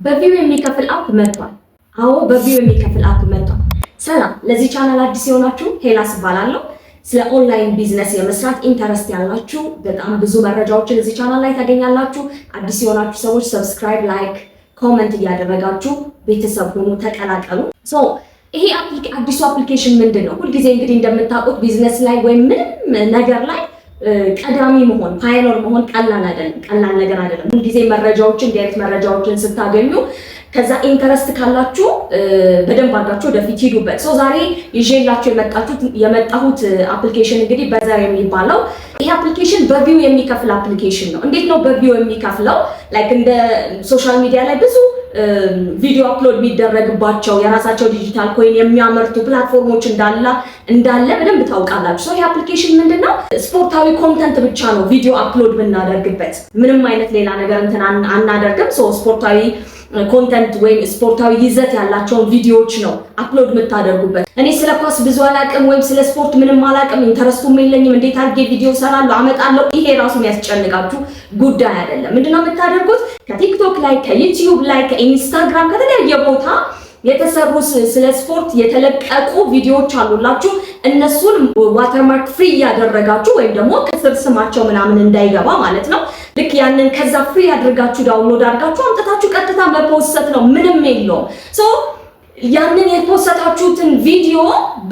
በቪው የሚከፍል አፕ መጥቷል። አዎ በቪው የሚከፍል አፕ መጥቷል። ሰላም፣ ለዚህ ቻናል አዲስ የሆናችሁ ሄላስ እባላለሁ። ስለ ኦንላይን ቢዝነስ የመስራት ኢንተረስት ያላችሁ በጣም ብዙ መረጃዎችን እዚህ ቻናል ላይ ታገኛላችሁ። አዲስ የሆናችሁ ሰዎች ሰብስክራይብ፣ ላይክ፣ ኮሜንት እያደረጋችሁ ቤተሰብ ሆኑ፣ ተቀላቀሉ። ይሄ አዲሱ አፕሊኬሽን ምንድን ነው? ሁልጊዜ እንግዲህ እንደምታውቁት ቢዝነስ ላይ ወይም ምንም ነገር ላይ ቀዳሚ መሆን ፓዮኒር መሆን ቀላል ነገር አይደለም። ሁልጊዜ መረጃዎችን እንዲህ መረጃዎችን ስታገኙ ከዛ ኢንተረስት ካላችሁ በደንብ አድርጋችሁ ወደፊት ሂዱበት። ዛሬ ይዤላችሁ የመጣሁት አፕሊኬሽን እንግዲህ በዘር የሚባለው ይሄ አፕሊኬሽን በቪው የሚከፍል አፕሊኬሽን ነው። እንዴት ነው በቪው የሚከፍለው? ላይክ እንደ ሶሻል ሚዲያ ላይ ብዙ ቪዲዮ አፕሎድ የሚደረግባቸው የራሳቸው ዲጂታል ኮይን የሚያመርቱ ፕላትፎርሞች እንዳለ በደንብ ታውቃላችሁ። ይሄ አፕሊኬሽን ምንድነው? ስፖርታዊ ኮንተንት ብቻ ነው ቪዲዮ አፕሎድ ብናደርግበት፣ ምንም አይነት ሌላ ነገር እንትን አናደርግም። ስፖርታዊ ኮንተንት ወይም ስፖርታዊ ይዘት ያላቸውን ቪዲዮዎች ነው አፕሎድ የምታደርጉበት። እኔ ስለ ኳስ ብዙ አላቅም ወይም ስለ ስፖርት ምንም አላቅም፣ ኢንተረስቱም የለኝም፣ እንዴት አድርጌ ቪዲዮ ሰራለሁ አመጣለሁ፣ ይሄ ራሱ የሚያስጨንቃችሁ ጉዳይ አይደለም። ምንድነው የምታደርጉት? ከቲክቶክ ላይ፣ ከዩቲዩብ ላይ፣ ከኢንስታግራም ከተለያየ ቦታ የተሰሩ ስለ ስፖርት የተለቀቁ ቪዲዮዎች አሉላችሁ። እነሱን ዋተርማርክ ፍሪ ያደረጋችሁ ወይም ደግሞ ከስር ስማቸው ምናምን እንዳይገባ ማለት ነው። ልክ ያንን ከዛ ፍሪ ያደርጋችሁ ዳውንሎድ አድርጋችሁ አምጥታችሁ ቀጥታ መፖስት ነው። ምንም የለውም። ያንን የፖስታችሁትን ቪዲዮ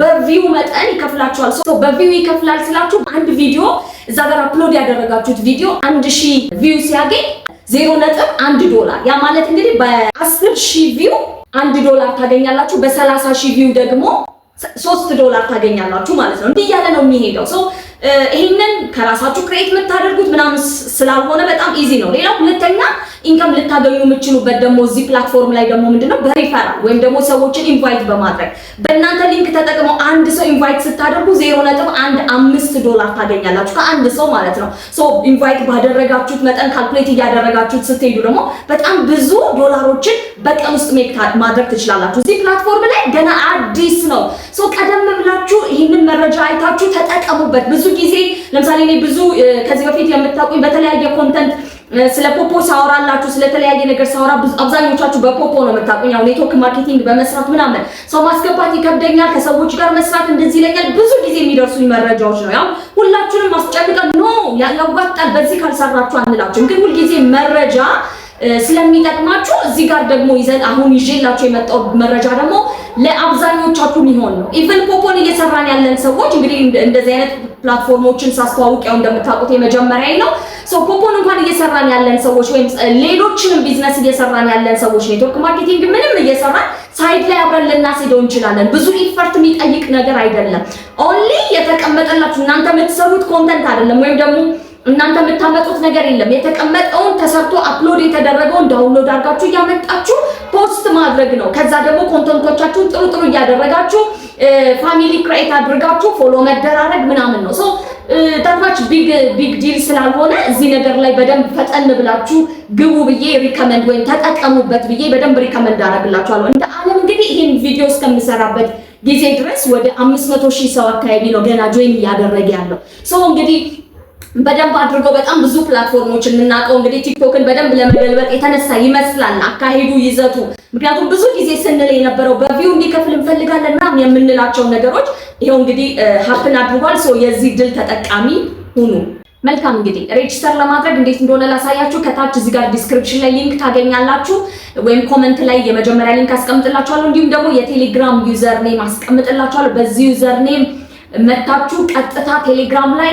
በቪው መጠን ይከፍላችኋል። በቪው ይከፍላል ስላችሁ አንድ ቪዲዮ እዛ ጋር አፕሎድ ያደረጋችሁት ቪዲዮ 1000 ቪው ሲያገኝ $0.1 ያ ማለት እንግዲህ በ10,000 ቪው $1 ታገኛላችሁ። በ30,000 ቪው ደግሞ $3 ታገኛላችሁ ማለት ነው። እንዲህ ያለ ነው የሚሄደው። ይሄንን ከራሳችሁ ክሬት የምታደርጉት ምናምን ስላልሆነ በጣም ኢዚ ነው። ሌላው ሁለተኛ ኢንካም ልታገኙ የምትችሉበት ደግሞ እዚህ ፕላትፎርም ላይ ደግሞ ምንድነው በሪፈራል ወይም ደግሞ ሰዎችን ኢንቫይት በማድረግ በእናንተ ሊንክ ተጠቅመው አንድ ሰው ኢንቫይት ስታደርጉ $0.15 ታገኛላችሁ ከአንድ ሰው ማለት ነው። ኢንቫይት ባደረጋችሁት መጠን ካልኩሌት እያደረጋችሁት ስትሄዱ ደግሞ በጣም ብዙ ዶላሮችን በቀን ውስጥ ሜክ ማድረግ ትችላላችሁ። እዚህ ፕላትፎርም ላይ ገና አዲስ ነው። ቀደም ብላችሁ ይህንን መረጃ አይታችሁ ተጠቀሙበት። ብዙ ጊዜ ለምሳሌ እኔ ብዙ ከዚህ በፊት የምታውቁኝ በተለያየ ኮንተንት ስለ ፖፖ ሳወራላችሁ ስለተለያየ ነገር ሳወራ አብዛኞቻችሁ በፖፖ ነው የምታውቁኝ። ያው ኔትወርክ ማርኬቲንግ በመስራት ምናምን ሰው ማስገባት ይከብደኛል፣ ከሰዎች ጋር መስራት እንደዚህ ይለኛል፣ ብዙ ጊዜ የሚደርሱኝ መረጃዎች ነው። ያው ሁላችሁንም ማስጨንቀን ያዋጣል በዚህ ካልሰራችሁ አንላችሁም፣ ግን ሁልጊዜ መረጃ ስለሚጠቅማችሁ እዚህ ጋር ደግሞ ይዘን አሁን ይዤላችሁ የመጣው መረጃ ደግሞ ለአብዛኞቻችሁ የሚሆን ነው። ኢቭን ፖፖን እየሰራን ያለን ሰዎች እንግዲህ እንደዚህ አይነት ፕላትፎርሞችን ሳስተዋውቅ ያው እንደምታውቁት የመጀመሪያ ነው። ፖፖን እንኳን እየሰራን ያለን ሰዎች ወይም ሌሎችንም ቢዝነስ እየሰራን ያለን ሰዎች ኔትወርክ ማርኬቲንግ ምንም እየሰራን ሳይድ ላይ አብረን ልናስሄደው እንችላለን። ብዙ ኢፈርት የሚጠይቅ ነገር አይደለም። ኦንሊ የተቀመጠላችሁ እናንተ የምትሰሩት ኮንተንት አይደለም ወይም ደግሞ እናንተ የምታመጡት ነገር የለም። የተቀመጠውን ተሰርቶ አፕሎድ የተደረገውን ዳውንሎድ አድርጋችሁ እያመጣችሁ ፖስት ማድረግ ነው። ከዛ ደግሞ ኮንተንቶቻችሁን ጥሩ እያደረጋችሁ ፋሚሊ ክሬት አድርጋችሁ ፎሎ መደራረግ ምናምን ነው። ታች ቢግ ዲል ስላልሆነ እዚህ ነገር ላይ በደንብ ፈጠን ብላችሁ ግቡ ብዬ ሪከመንድ ወይም ተጠቀሙበት ብዬ በደንብ ሪከመንድ አደርግላችኋለሁ። እንደ ዓለም እንግዲህ ይሄን ቪዲዮ እስከምሰራበት ጊዜ ድረስ ወደ 500,000 ሰው አካባቢ ነው ገና ጆይን እያደረገ ያለው። እንግዲህ በደንብ አድርገው በጣም ብዙ ፕላትፎርሞች እናቀው እንግዲህ ቲክቶክን በደንብ ለመገልበጥ የተነሳ ይመስላል አካሄዱ ይዘቱ። ምክንያቱም ብዙ ጊዜ ስንል የነበረው በቪው እንዲከፍል እንፈልጋለን እና የምንላቸው ነገሮች ይሄው እንግዲህ ሀፕን አድርጓል። የዚህ ድል ተጠቃሚ ሁኑ። መልካም እንግዲህ ሬጂስተር ለማድረግ እንዴት እንደሆነ ላሳያችሁ። ከታች እዚህ ጋር ዲስክሪፕሽን ላይ ሊንክ ታገኛላችሁ ወይም ኮሜንት ላይ የመጀመሪያ ሊንክ አስቀምጥላችኋለሁ። እንዲሁም ደግሞ የቴሌግራም ዩዘር ኔም አስቀምጥላችኋለሁ። በዚህ ዩዘር ኔም መታችሁ ቀጥታ ቴሌግራም ላይ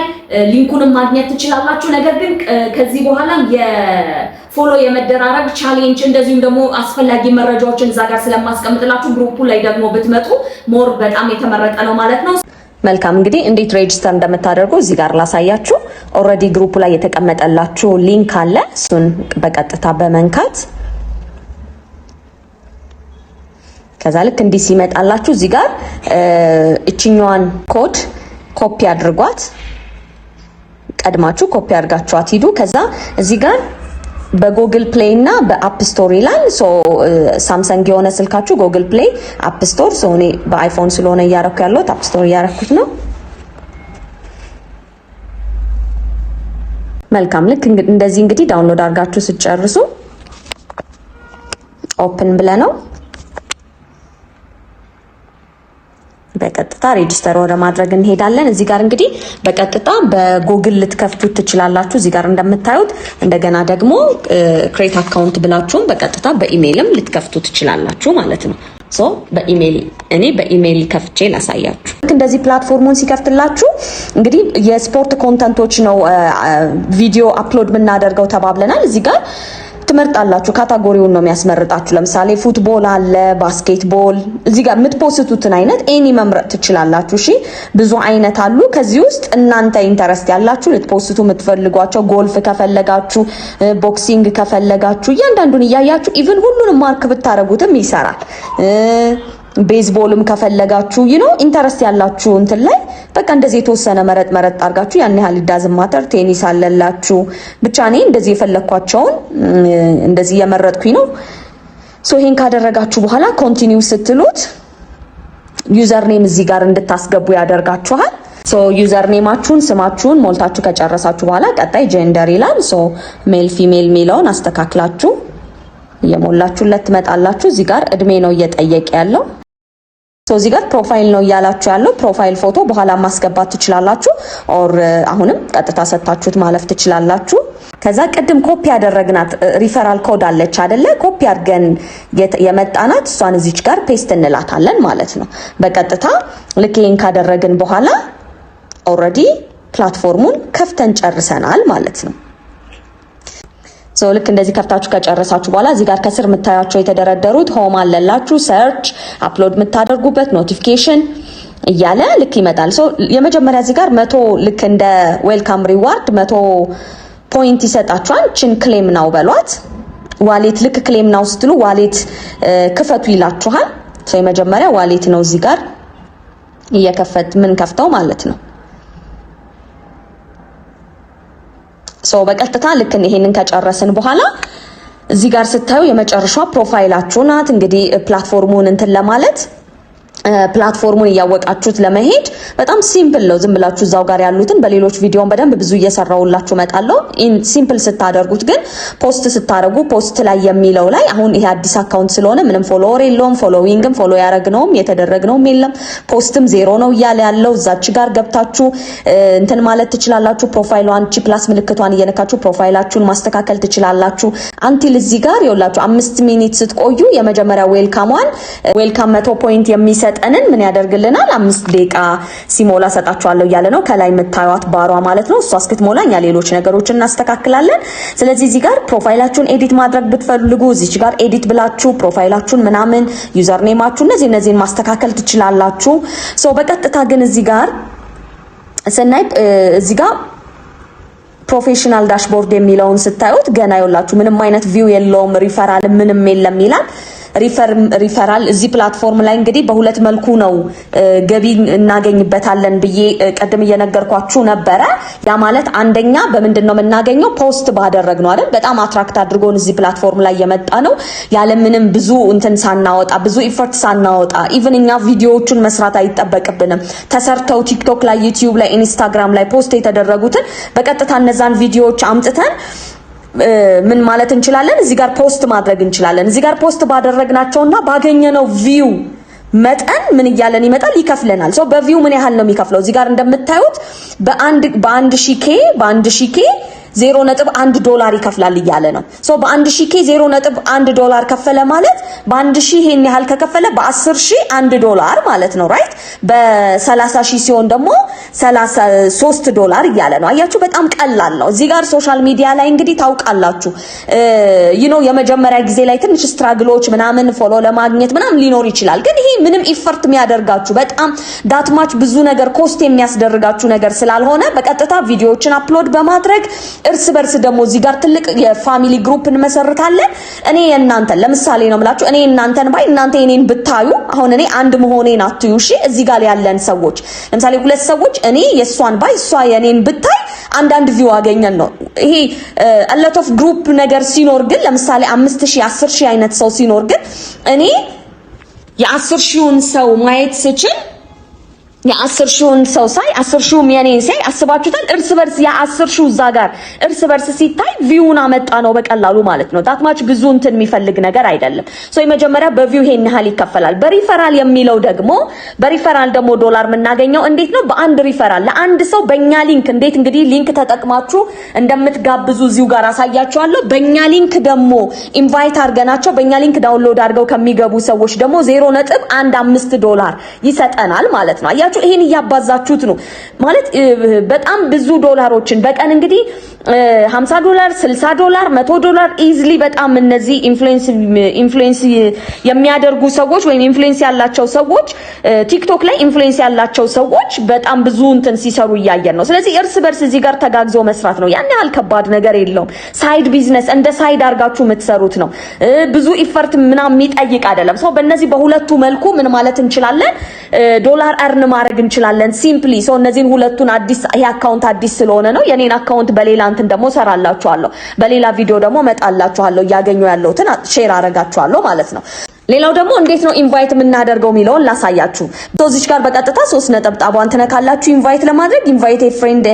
ሊንኩንም ማግኘት ትችላላችሁ። ነገር ግን ከዚህ በኋላ የፎሎ የመደራረግ ቻሌንጅ እንደዚሁም ደግሞ አስፈላጊ መረጃዎችን እዛ ጋር ስለማስቀምጥላችሁ ግሩፑ ላይ ደግሞ ብትመጡ ሞር በጣም የተመረጠ ነው ማለት ነው። መልካም እንግዲህ እንዴት ሬጂስተር እንደምታደርጉ እዚህ ጋር ላሳያችሁ። ኦልሬዲ ግሩፑ ላይ የተቀመጠላችሁ ሊንክ አለ። እሱን በቀጥታ በመንካት ከዛ ልክ እንዲህ ሲመጣላችሁ እዚህ ጋር እቺኛዋን ኮድ ኮፒ አድርጓት፣ ቀድማችሁ ኮፒ አድርጋችኋት ሂዱ። ከዛ እዚህ ጋር በጉግል ፕሌይ እና በአፕ ስቶር ይላል። ሳምሰንግ የሆነ ስልካችሁ ጉግል ፕሌይ፣ አፕ ስቶር። እኔ በአይፎን ስለሆነ እያረኩ ያለሁት አፕ ስቶር እያረኩት ነው። መልካም ልክ እንደዚህ እንግዲህ ዳውንሎድ አድርጋችሁ ስጨርሱ ኦፕን ብለነው በቀጥታ ሬጂስተር ወደ ማድረግ እንሄዳለን። እዚህ ጋር እንግዲህ በቀጥታ በጉግል ልትከፍቱት ትችላላችሁ። እዚህ ጋር እንደምታዩት እንደገና ደግሞ ክሬት አካውንት ብላችሁም በቀጥታ በኢሜይልም ልትከፍቱ ትችላላችሁ ማለት ነው። ሶ በኢሜይል እኔ በኢሜይል ከፍቼ ላሳያችሁ። እንደዚህ ፕላትፎርሙን ሲከፍትላችሁ እንግዲህ የስፖርት ኮንተንቶች ነው ቪዲዮ አፕሎድ የምናደርገው ተባብለናል። እዚህ ጋር ትመርጣላችሁ። ካታጎሪውን ነው የሚያስመርጣችሁ። ለምሳሌ ፉትቦል አለ፣ ባስኬትቦል። እዚህ ጋር የምትፖስቱትን አይነት ኤኒ መምረጥ ትችላላችሁ። እሺ ብዙ አይነት አሉ። ከዚህ ውስጥ እናንተ ኢንተረስት ያላችሁ ልትፖስቱ የምትፈልጓቸው፣ ጎልፍ ከፈለጋችሁ፣ ቦክሲንግ ከፈለጋችሁ እያንዳንዱን እያያችሁ ኢቭን ሁሉንም ማርክ ብታረጉትም ይሰራል። ቤዝቦልም ከፈለጋችሁ ኢንተረስት ያላችሁ እንትን ላይ በቃ እንደዚህ የተወሰነ መረጥ አድርጋችሁ ያን ያህል ዳዝም ማተር ቴኒስ አለላችሁ። ብቻ እኔ እንደዚህ የፈለኳቸውን እንደዚህ እየመረጥኩኝ ነው። ሶ ይሄን ካደረጋችሁ በኋላ ኮንቲኒው ስትሉት ዩዘር ኔም እዚህ ጋር እንድታስገቡ ያደርጋችኋል። ሶ ዩዘር ኔማችሁን ስማችሁን ሞልታችሁ ከጨረሳችሁ በኋላ ቀጣይ ጀንደር ይላል። ሶ ሜል ፊሜል ሚለውን አስተካክላችሁ እየሞላችሁለት ትመጣላችሁ። እዚህ ጋር እድሜ ነው እየጠየቀ ያለው። ሶ እዚህ ጋር ፕሮፋይል ነው እያላችሁ ያለው። ፕሮፋይል ፎቶ በኋላ ማስገባት ትችላላችሁ፣ ኦር አሁንም ቀጥታ ሰጣችሁት ማለፍ ትችላላችሁ። ከዛ ቅድም ኮፒ ያደረግናት ሪፈራል ኮድ አለች አይደለ? ኮፒ አድርገን የመጣናት እሷን እዚች ጋር ፔስት እንላታለን ማለት ነው። በቀጥታ ልክ ይሄን ካደረግን በኋላ ኦልሬዲ ፕላትፎርሙን ከፍተን ጨርሰናል ማለት ነው። ሶ ልክ እንደዚህ ከፍታችሁ ከጨረሳችሁ በኋላ እዚህ ጋር ከስር የምታያቸው የተደረደሩት ሆም አለላችሁ፣ ሰርች፣ አፕሎድ የምታደርጉበት ኖቲፊኬሽን እያለ ልክ ይመጣል። ሶ የመጀመሪያ እዚህ ጋር 100 ልክ እንደ ዌልካም ሪዋርድ 100 ፖይንት ይሰጣችኋል። ችን ክሌም ናው በሏት። ዋሌት ልክ ክሌም ናው ስትሉ ዋሌት ክፈቱ ይላችኋል። ሶ የመጀመሪያ ዋሌት ነው እዚህ ጋር ምን ከፍተው ማለት ነው። ሶ በቀጥታ ልክ ይሄንን ከጨረስን በኋላ እዚህ ጋር ስታዩ የመጨረሻው ፕሮፋይላችሁ ናት። እንግዲህ ፕላትፎርሙን እንትን ለማለት ፕላትፎርሙን እያወቃችሁት ለመሄድ በጣም ሲምፕል ነው። ዝም ብላችሁ እዛው ጋር ያሉትን በሌሎች ቪዲዮን በደንብ ብዙ እየሰራውላችሁ መጣለው። ሲምፕል ስታደርጉት ግን ፖስት ስታደርጉ ፖስት ላይ የሚለው ላይ አሁን ይሄ አዲስ አካውንት ስለሆነ ምንም ፎሎወር የለውም፣ ፎሎዊንግም ፎሎ ያረግነውም የተደረግነውም የለም፣ ፖስትም ዜሮ ነው እያለ ያለው። እዛች ጋር ገብታችሁ እንትን ማለት ትችላላችሁ። ፕሮፋይሏን ቺ+ ምልክቷን እየነካችሁ ፕሮፋይላችሁን ማስተካከል ትችላላችሁ። አንቲል እዚህ ጋር ይኸውላችሁ 5 ሚኒት ስትቆዩ የመጀመሪያ ዌልካም 100 ፖይንት የሚሰጥ ጠንን ምን ያደርግልናል? 5 ደቂቃ ሲሞላ ሰጣችኋለሁ እያለ ነው። ከላይ የምታዩት ባሯ ማለት ነው። እሷ እስክትሞላ እኛ ሌሎች ነገሮችን እናስተካክላለን። ስለዚህ እዚህ ጋር ፕሮፋይላችሁን ኤዲት ማድረግ ብትፈልጉ እዚች ጋር ኤዲት ብላችሁ ፕሮፋይላችሁን ምናምን ዩዘር ኔማችሁ እነዚህን ማስተካከል ትችላላችሁ። ሶ በቀጥታ ግን እዚህ ጋር ስናይ እዚህ ጋር ፕሮፌሽናል ዳሽቦርድ የሚለውን ስታዩት ገና ይኸውላችሁ ምንም አይነት ቪው የለውም፣ ሪፈራል ምንም የለም ይላል። ሪፈራል እዚህ ፕላትፎርም ላይ እንግዲህ በሁለት መልኩ ነው ገቢ እናገኝበታለን ብዬ ቀደም እየነገርኳችሁ ነበረ። ያ ማለት አንደኛ በምንድነው የምናገኘው? ፖስት ባደረግ ነው አይደል? በጣም አትራክት አድርጎን እዚህ ፕላትፎርም ላይ የመጣ ነው ያለ ምንም ብዙ እንትን ሳናወጣ ብዙ ኢፈርት ሳናወጣ ኢቭን እኛ ቪዲዮዎቹን መስራት አይጠበቅብንም። ተሰርተው ቲክቶክ ላይ፣ ዩቲዩብ ላይ፣ ኢንስታግራም ላይ ፖስት የተደረጉትን በቀጥታ እነዛን ቪዲዮዎች አምጥተን ምን ማለት እንችላለን? እዚህ ጋር ፖስት ማድረግ እንችላለን። እዚህ ጋር ፖስት ባደረግናቸውና ባገኘነው ቪው መጠን ምን እያለን ይመጣል? ይከፍለናል። ሶ በቪው ምን ያህል ነው የሚከፍለው? እዚህ ጋር እንደምታዩት በ1000 ኬ 0.1 ዶላር ይከፍላል እያለ ነው። ሶ በ1000 ኬ 0.1 ዶላር ከፈለ ማለት በ1000 ይሄን ያህል ከከፈለ በ10000 1 ዶላር ማለት ነው። ራይት በ30000 ሲሆን ደግሞ 33 ዶላር እያለ ነው። አያችሁ በጣም ቀላል ነው። እዚህ ጋር ሶሻል ሚዲያ ላይ እንግዲህ ታውቃላችሁ የመጀመሪያ ጊዜ ላይ ትንሽ ስትራግሎች ምናምን ፎሎ ለማግኘት ምናምን ሊኖር ይችላል። ግን ይሄ ምንም ኢፈርት የሚያደርጋችሁ በጣም ዳትማች ብዙ ነገር ኮስት የሚያስደርጋችሁ ነገር ስላልሆነ በቀጥታ ቪዲዮዎችን አፕሎድ በማድረግ እርስ በርስ ደግሞ እዚህ ጋር ትልቅ የፋሚሊ ግሩፕ እንመሰርታለን። እኔ የእናንተን ለምሳሌ ነው የምላችሁ እኔ እናንተን ባይ እናንተ የኔን ብታዩ አሁን እኔ አንድ መሆኔን አትዩ። እሺ እዚህ ጋር ያለን ሰዎች ለምሳሌ 2 ሰዎች እኔ የሷን ባይ እሷ የኔን ብታይ አንዳንድ ቪው አገኘን ነው። ይሄ a lot of group ነገር ሲኖር ግን ለምሳሌ 5000 10000 አይነት ሰው ሲኖር ግን እኔ የ10000ን ሰው ማየት ስችል የ10 ሺውን ሰው ሳይ 10 ሺው የኔን ሳይ አስባችሁታል? እርስ በርስ ያ10 ሺው እዛ ጋር እርስ በርስ ሲታይ ቪውን አመጣ ነው በቀላሉ ማለት ነው። ዳትማች ብዙ እንትን የሚፈልግ ነገር አይደለም። ሶ የመጀመሪያ በቪው ይሄን ያህል ይከፈላል። በሪፈራል የሚለው ደግሞ በሪፈራል ደግሞ ዶላር የምናገኘው እንዴት ነው? በአንድ ሪፈራል ለአንድ ሰው በእኛ ሊንክ እንዴት እንግዲህ ሊንክ ተጠቅማችሁ እንደምትጋብዙ እዚሁ ጋር አሳያችኋለሁ። በእኛ ሊንክ ደግሞ ኢንቫይት አድርገናቸው በእኛ ሊንክ ዳውንሎድ አድርገው ከሚገቡ ሰዎች ደግሞ $0.15 ይሰጠናል ማለት ነው። አያችሁ ይሄን እያባዛችሁት ነው ማለት በጣም ብዙ ዶላሮችን በቀን እንግዲህ $50 $60 $100 ኢዝሊ በጣም እነዚህ ኢንፍሉዌንስ የሚያደርጉ ሰዎች ወይም ኢንፍሉዌንስ ያላቸው ሰዎች ቲክቶክ ላይ ኢንፍሉዌንስ ያላቸው ሰዎች በጣም ብዙ እንትን ሲሰሩ እያየን ነው። ስለዚህ እርስ በርስ እዚህ ጋር ተጋግዞ መስራት ነው። ያን ያህል ከባድ ነገር የለውም። ሳይድ ቢዝነስ እንደ ሳይድ አርጋችሁ የምትሰሩት ነው። ብዙ ኢፈርት ምናምን የሚጠይቅ አይደለም። ሰው በእነዚህ በሁለቱ መልኩ ምን ማለት እንችላለን? ዶላር አርን ማድረግ እንችላለን ሲምፕሊ። ሰው እነዚህን ሁለቱን አዲስ ይሄ አካውንት አዲስ ስለሆነ ነው። የኔን አካውንት በሌላ እንትን ደግሞ ሰራላችኋለሁ። በሌላ ቪዲዮ ደግሞ መጣላችኋለሁ። ያገኙ ያለውትን ሼር አረጋችኋለሁ ማለት ነው። ሌላው ደግሞ እንዴት ነው ኢንቫይት የምናደርገው የሚለውን ላሳያችሁ። እዚች ጋር በቀጥታ 3 ነጥብጣቧን ትነካላችሁ ኢንቫይት ለማድረግ ኢንቫይት ኤ ፍሬንድ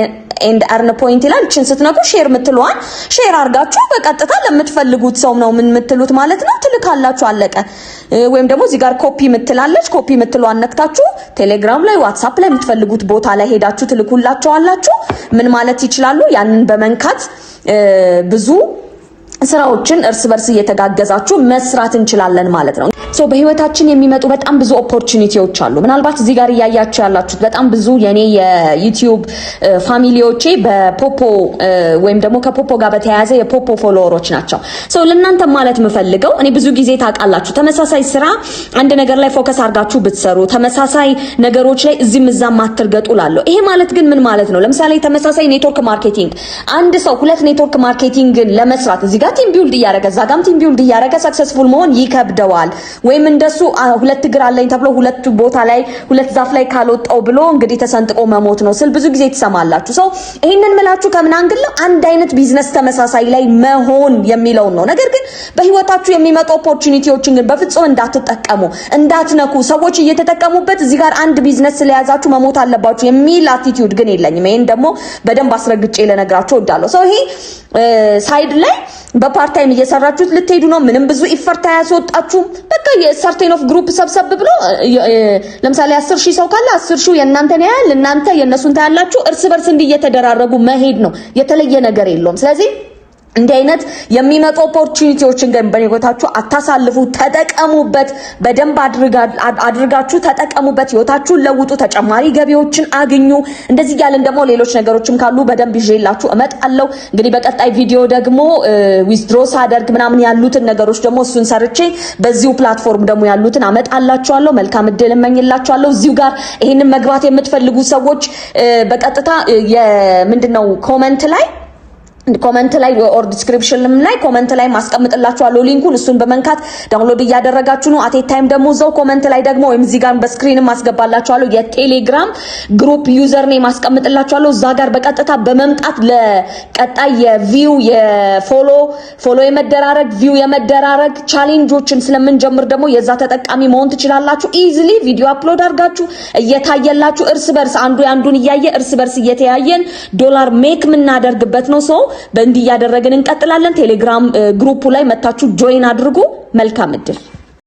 ኤንድ አርን ፖይንት ይላል። እቺን ስትነኩ ሼር ምትሏን ሼር አርጋችሁ በቀጥታ ለምትፈልጉት ሰው ነው ምን ምትሉት ማለት ነው ትልካላችሁ። አለቀ። ወይም ደግሞ እዚህ ጋር ኮፒ ምትላለች። ኮፒ ምትሏን ነክታችሁ ቴሌግራም ላይ ዋትስአፕ ላይ የምትፈልጉት ቦታ ላይ ሄዳችሁ ትልኩላችኋላችሁ። ምን ማለት ይችላሉ? ያንን በመንካት ብዙ ስራዎችን እርስ በርስ እየተጋገዛችሁ መስራት እንችላለን ማለት ነው። ሶ በህይወታችን የሚመጡ በጣም ብዙ ኦፖርቹኒቲዎች አሉ። ምናልባት እዚህ ጋር እያያችሁ ያላችሁት በጣም ብዙ የኔ የዩቲዩብ ፋሚሊዎቼ በፖፖ ወይም ደግሞ ከፖፖ ጋር በተያያዘ የፖፖ ፎሎወሮች ናቸው። ሶ ለእናንተ ማለት የምፈልገው እኔ ብዙ ጊዜ ታውቃላችሁ ተመሳሳይ ስራ አንድ ነገር ላይ ፎከስ አድርጋችሁ ብትሰሩ ተመሳሳይ ነገሮች ላይ እዚህም እዛም አትርገጡ ላለሁ። ይሄ ማለት ግን ምን ማለት ነው? ለምሳሌ ተመሳሳይ ኔትወርክ ማርኬቲንግ አንድ ሰው ሁለት ኔትወርክ ማርኬቲንግን ለመስራት እዚህ ጋር ቲም ቢልድ እያደረገ እዛ ጋርም ቲም ቢልድ እያደረገ ሰክሰስፉል መሆን ይከብደዋል። ወይም እንደሱ ሁለት እግር አለኝ ተብሎ ሁለት ቦታ ላይ ሁለት ዛፍ ላይ ካልወጣው ብሎ እንግዲህ ተሰንጥቆ መሞት ነው ስል ብዙ ጊዜ ትሰማላችሁ። ሰው ይሄንን ምላችሁ ከምን አንግል ነው? አንድ አይነት ቢዝነስ ተመሳሳይ ላይ መሆን የሚለው ነው። ነገር ግን በህይወታችሁ የሚመጡ ኦፖርቹኒቲዎችን ግን በፍጹም እንዳትጠቀሙ፣ እንዳትነኩ። ሰዎች እየተጠቀሙበት እዚህ ጋር አንድ ቢዝነስ ስለያዛችሁ መሞት አለባችሁ የሚል አቲቲዩድ ግን የለኝም። ይሄን ደግሞ በደንብ አስረግጬ ለነግራችሁ እወዳለሁ። ሰው ይሄ ሳይድ ላይ በፓርት ታይም እየሰራችሁት ልትሄዱ ነው። ምንም ብዙ ኢፈርት አያስወጣችሁም። በቃ የሰርቴን ኦፍ ግሩፕ ሰብሰብ ብሎ ለምሳሌ 10,000 ሰው ካለ 10,000 የእናንተን ያህል እናንተ የነሱን ታያላችሁ። እርስ በርስ እየተደራረጉ መሄድ ነው። የተለየ ነገር የለውም። ስለዚህ እንዲህ አይነት የሚመጡ ኦፖርቹኒቲዎችን ግን በህይወታችሁ አታሳልፉ። ተጠቀሙበት። በደንብ አድርጋችሁ ተጠቀሙበት። ህይወታችሁን ለውጡ። ተጨማሪ ገቢዎችን አግኙ። እንደዚህ ያለን ደግሞ ሌሎች ነገሮችም ካሉ በደንብ ይዤላችሁ እመጣለሁ። እንግዲህ በቀጣይ ቪዲዮ ደግሞ ዊዝድሮ ሳደርግ ምናምን ያሉትን ነገሮች ደግሞ እሱን ሰርቼ በዚሁ ፕላትፎርም ደግሞ ያሉትን አመጣላችኋለሁ። መልካም እድል እመኝላችኋለሁ። እዚሁ ጋር ይሄንን መግባት የምትፈልጉ ሰዎች በቀጥታ የምንድነው ኮመንት ላይ ኦር ዲስክሪፕሽን ላይ ኮመንት ላይ ማስቀምጥላችኋለሁ ሊንኩን። እሱን በመንካት ዳውንሎድ እያደረጋችሁ ነው። አት ታይም ደግሞ እዛው ኮመንት ላይ ደግሞ ወይም እዚህ ጋር በስክሪን ማስገባላችኋለሁ የቴሌግራም ግሩፕ ዩዘር ኔም ማስቀምጥላችኋለሁ። እዛ ጋር በቀጥታ በመምጣት ለቀጣይ የቪው ፎሎ የመደራረግ ቪው የመደራረግ ቻሌንጆችን ስለምንጀምር ደግሞ የዛ ተጠቃሚ መሆን ትችላላችሁ። ኢዚሊ ቪዲዮ አፕሎድ አድርጋችሁ እየታየላችሁ እርስ በርስ አንዱ ያንዱን እያየ እርስ በርስ እየተያየን ዶላር ሜክ የምናደርግበት ነው። ሰው በእንዲህ ያደረግን እንቀጥላለን። ቴሌግራም ግሩፑ ላይ መታችሁ ጆይን አድርጉ። መልካም እድል